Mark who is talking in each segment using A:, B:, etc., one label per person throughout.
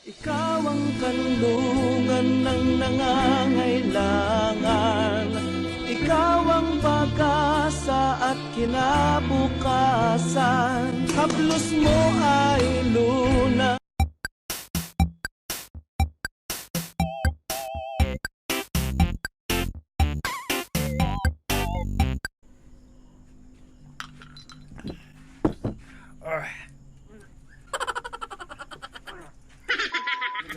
A: Ikaw ang kanlungan ng nangangailangan. Ikaw ang pag-asa at kinabukasan. Haplos mo ay luna.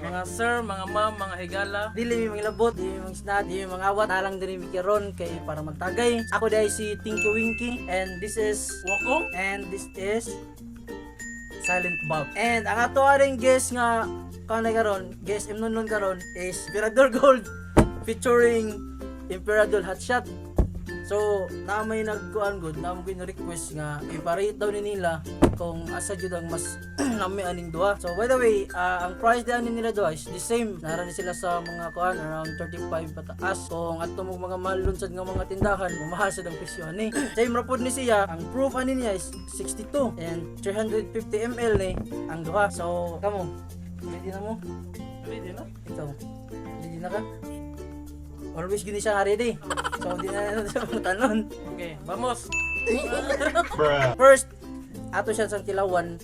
B: Mga sir, mga ma'am, mga higala, dili mi mga labot, dili mi mga isda, dili mi mga awat, talang diri mi karon kay para magtagay. Ako dai si Tinky Winky and this is Wokong and this is Silent Bob. And ang ato aring guest nga kanay karon, guest imnon karon is Emperador Gold featuring Emperador Hotshot. So, na may nagkuan good, na mo request nga i-parate daw ni nila kung asa jud ang mas nami aning duha. So, by the way, ang price din nila duha is the same. Naran sila sa mga kuan around 35 pataas. Kung ato mo mga malunsad nga mga tindahan, mamahal sa dang presyo ani. Same ra pod ni siya. Ang proof ani niya is 62 and 350 ml ni ang duha. So, kamo, ready na mo?
C: Ready na?
B: Ikaw, ready na ka? Always gini siya nga ready. So, di na natin siya pangutanon.
C: Okay, vamos!
B: First, ato siya sa tilawan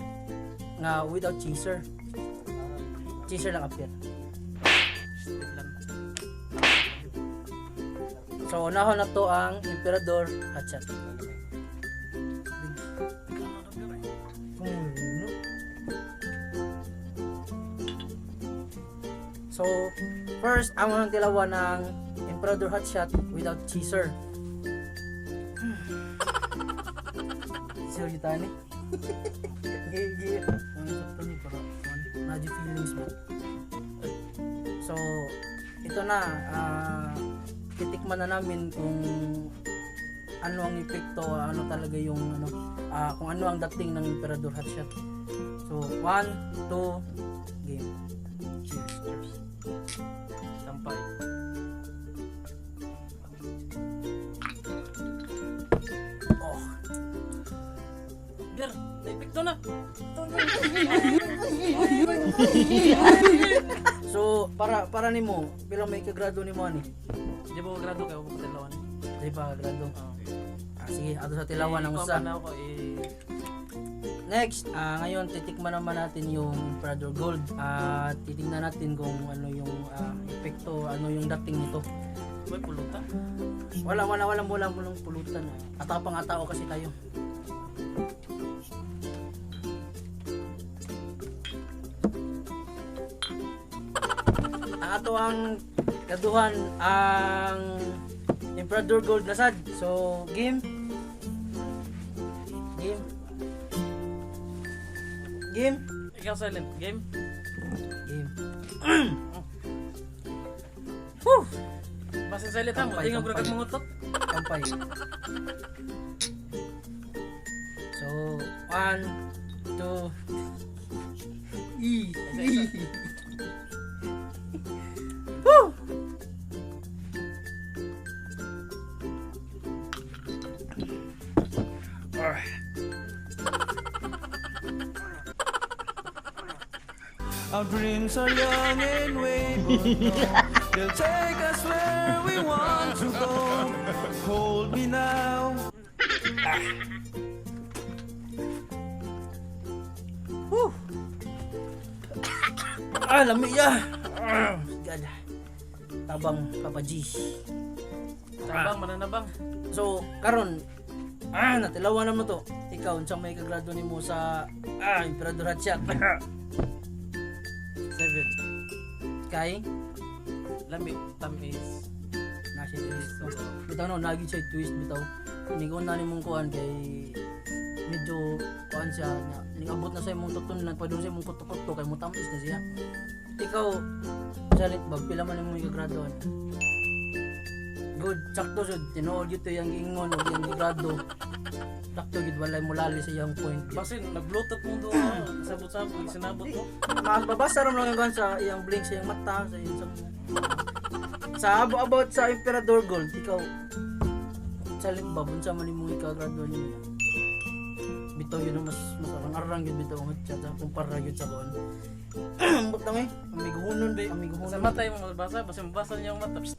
B: nga without chaser. Chaser lang appear. So, unahon na to ang Emperador Hotshot. So, first, ang unang tilawan ng Emperador Hotshot without chaser. Seryo tayo ni? Gigi. Magic feelings mo. So, ito na. Titikman na namin kung ano ang epekto, ano talaga yung kung ano ang dating ng Emperador Hotshot. So, 1, 2, game. Cheers.
C: Sampay.
B: Oh.
C: Ber, naipikto na!
B: So, para nimo, bilang may kagrado nimo ani.
C: Di ba grado kayo ko tilawan?
B: Di pa kagrado. Sige, ato sa tilawan ang usa.
C: na ako
B: Next, ngayon titikman naman natin yung Emperador Gold. Titingnan natin kung ano yung epekto, ano yung dating nito.
C: may pulutan.
B: Walang pulutan. Atapang atao kasi tayo. Ang ato ang kaduhan ang Emperador Gold na sad. So, game.
C: Ikaw silent, game?
B: Game.
C: Whew! Basta silent ha,
B: Kampay,
C: tingnan ko
B: kampay.
C: kag mangutot.
B: Kampay. So, 1, 2, Woo!
A: Our dreams are young and wayward. They'll take us where we want to go. Hold me now.
B: Woo! Lami ya. God. Tabang Papa G.
C: Tabang, mananabang.
B: So, karon natilawan na mo to. Ikaw, unsa may kagrado nimo sa Emperador Hotshot? 7. Kay
C: Lami, tamis.
B: nasi twist. Bitaw no, nagi siya twist bitaw. Ningon na nimong kuan kay medyo kuan siya nya. Ningabot na sa imong tutun lang padung sa imong kuto-kuto kay mutamis na siya. Ikaw, Silent Bob, pila man imong ikagraduan? Good, sakto jud. Tinuod yun to yung ingon o yung grado. Sakto gid walay mulali sa iyang point.
C: Basin, nag-bluetooth mo doon. Sabot-sabot, sinabot mo.
B: Mababasa ram lang yung sa iyang blink sa iyang mata, sa iyang sa about sa Emperador Gold, ikaw Silent Bob, unsa man imong ikagraduan niya? Bitaw yun ang mas arang-arang yun bitaw ang chat sa kumpara yun sa kuan. Ambot lang eh. Amiguhunon ba?
C: Sa
B: Amiguhunon.
C: mata yung mabasa, basta mabasa niya yung mata. Psst.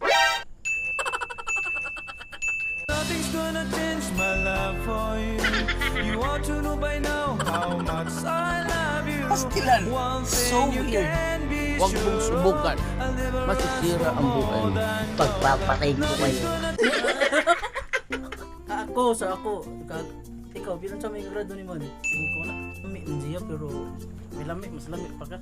A: Nothing's gonna change my love for you. You ought to know by now how much I love you.
D: Pastilan.
A: One thing
D: So
A: you
D: weird.
A: can be
D: Huwag mong
A: sure
D: subukan.
A: of, I'll never
D: Masisira
A: love
D: ang
A: you
D: buhay
A: more
D: mo.
A: than
D: Pagpapatay ko kayo.
B: Ako. Ikaw, bilang sa may grado ni Mon.
C: 5 na.
B: May India pero
C: May lamig, mas lamig pa ka.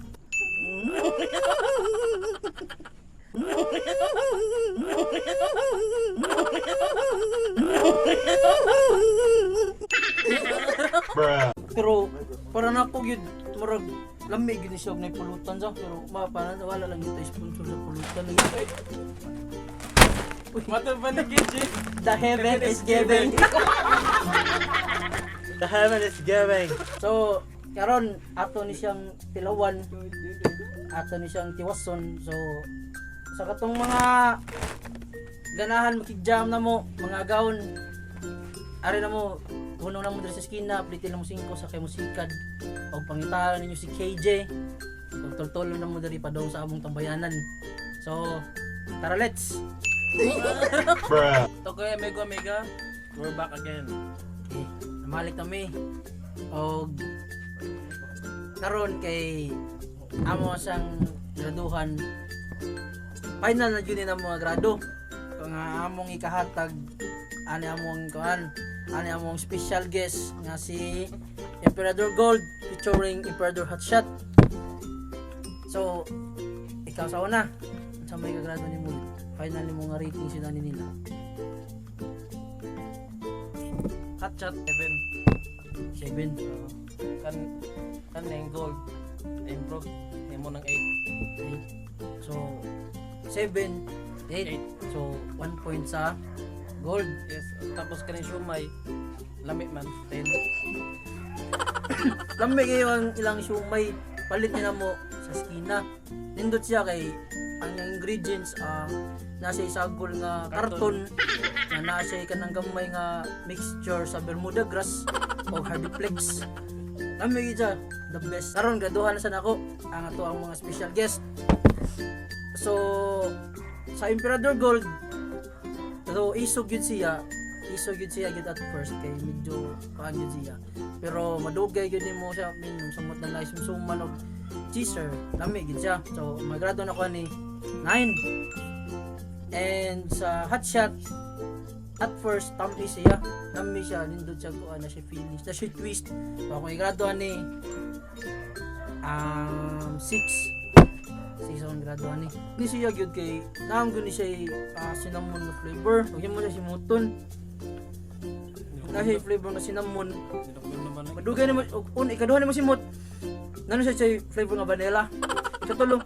B: pero para na ako gyud murag lamig gyud ni siya og nay pulutan sa pero mapana wala lang ito sponsor sa pulutan lagi.
C: Mata pa ni Gigi.
B: The heaven is giving. The heaven is giving. So, karon ato ni siyang tilawan. Ato ni siyang tiwason. So, sa katong mga ganahan makig-jam na mo, mga gaon. Ari na mo, hunong na mo diri sa skina, plitin na mo 5 sa kay musikad. O pangitahan ninyo si KJ. So, tultulo na mo diri pa daw sa among tambayanan. So, tara let's.
C: Tokoy Omega, we're back again.
B: Okay, namalik kami. O karon kay amo sang graduhan. Final na yun ang mga grado. Kung among ikahatag ani among special guest nga si Emperador Gold featuring Emperador Hotshot. So, ikaw sa una. Sa may kagrado ni mo. Final mo nga rating sila ni nila.
C: Hotshot 7.
B: 7.
C: Kan yung gold. Improve. Nemo ng 8.
B: So, 7, 8. So, 1 point sa gold.
C: Yes. Tapos kaning shumay. Lamig man. 10.
B: Lamig kayo ang ilang siumay. Palit nila mo sa skina. Nindot siya kay ang ingredients nasa isagol nga karton na nasa kanang gamay nga mixture sa Bermuda grass o Hardiplex. Lamig siya. The best. Karon graduhan na sa nako ang ato ang mga special guest. So, sa Emperador Gold, so isog yun siya gid at first kay medyo paan yun siya. Pero madugay gid nimo siya minum samot na naisumsuman og cheeser, lamig gid siya. So magrado na ko ni 9. And sa Hotshot at first tampi siya, nami siya nindot siya ko na siya finish, na siya twist. So ako igrado ni 6 ang graduan ni. Ni siya gyud kay naam gyud ni siya cinnamon na flavor. Ug mo siya simuton. Dahil flavor na cinnamon. Madugay nimo ikaduha nimo simot. Nano siya flavor nga vanilla. Ikatulo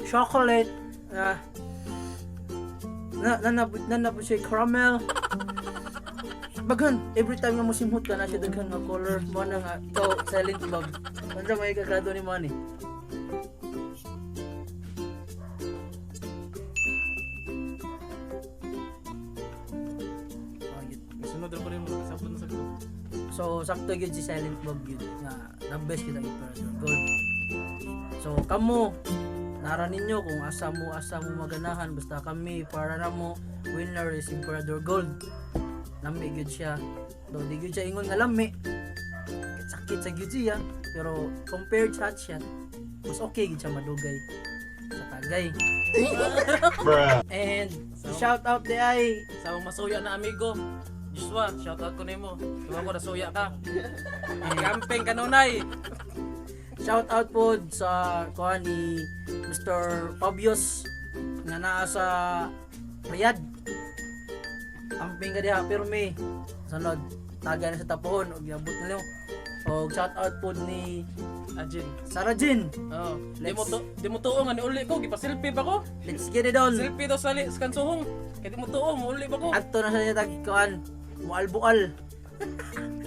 B: chocolate. Na po siya caramel. Bagan, every time nga mo simot ka na siya daghan nga color mo na nga ikaw silent bag. Unsa may kagrado ni mo ni?
C: Sunod rin ko rin mga kasabot na sa group.
B: So sakto gyud si Silent Bob gyud nga the best kita Emperador Gold. So kamo nara ninyo kung asa mo maganahan basta kami para na mo winner is Emperador Gold. Lami gyud siya. Do di gyud siya ingon nga lami. Sakit sa gyud siya pero compared sa Hotshot mas okay gyud siya madugay sa tagay. And shout out di ay
C: Sa mga masuya na amigo. Joshua, shout out ko nimo. Tuwa ko nasuya ka. Camping kanunay.
B: shout out po sa kuha ni Mr. Fabius nga naa sa Riyadh. Amping ka diha pero may sunod taga na sa tapuhon og yabot na og shout out po ni
C: Ajin.
B: Sarah Jean.
C: Oh,
B: Let's-
C: di mo tuo nga ni uli ko, gipa-selfie pa ko.
B: Let's get it on.
C: Selfie daw sa kansuhong. Kaya di mo tuo, mo uli pa ko.
B: Adto na sa niya tag kuan mualbual.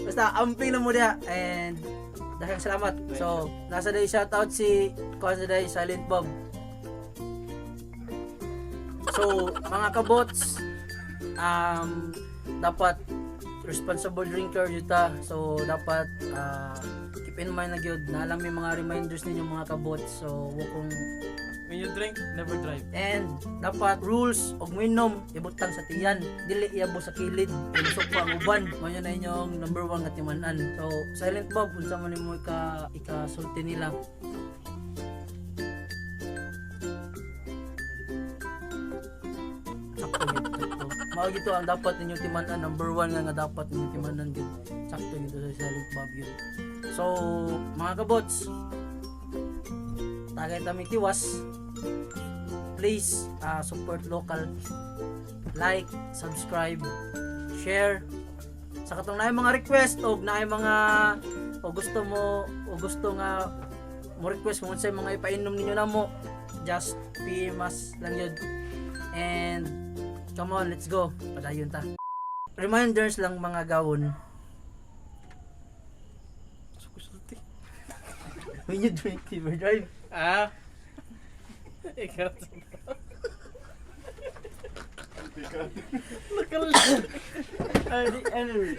B: Basta amping na mo diha and daghang salamat. So nasa day shout out si kuan sa day Silent Bob. So mga kabots dapat responsible drinker yuta. So dapat keep keep in mind na gyud na alam yung mga reminders ninyo mga kabot. So wa kong
C: When you drink, never drive.
B: and dapat rules og minom ibutang sa tiyan, dili iabo sa kilid, ilusok pa ang uban. Mao na inyong number 1 nga timan-an. So Silent Bob unsa man nimo ikasulti nila. Sakto gyud, sakto. Mao gito ang dapat ninyong timan-an, number 1 nga dapat ninyong timan-an gyud. Sakto gito sa Silent Bob gyud. So mga kabots, tagay taming tiwas. Please support local, like, subscribe, share. Sa katong naay mga request og naay mga o gusto nga mo request kung unsay mga ipainom ninyo namo, just PM us lang yun. And come on, let's go. Padayon ta. Reminders lang mga gawon. When you drink, never drive.
C: Ah. Ikaw.
B: Anyway.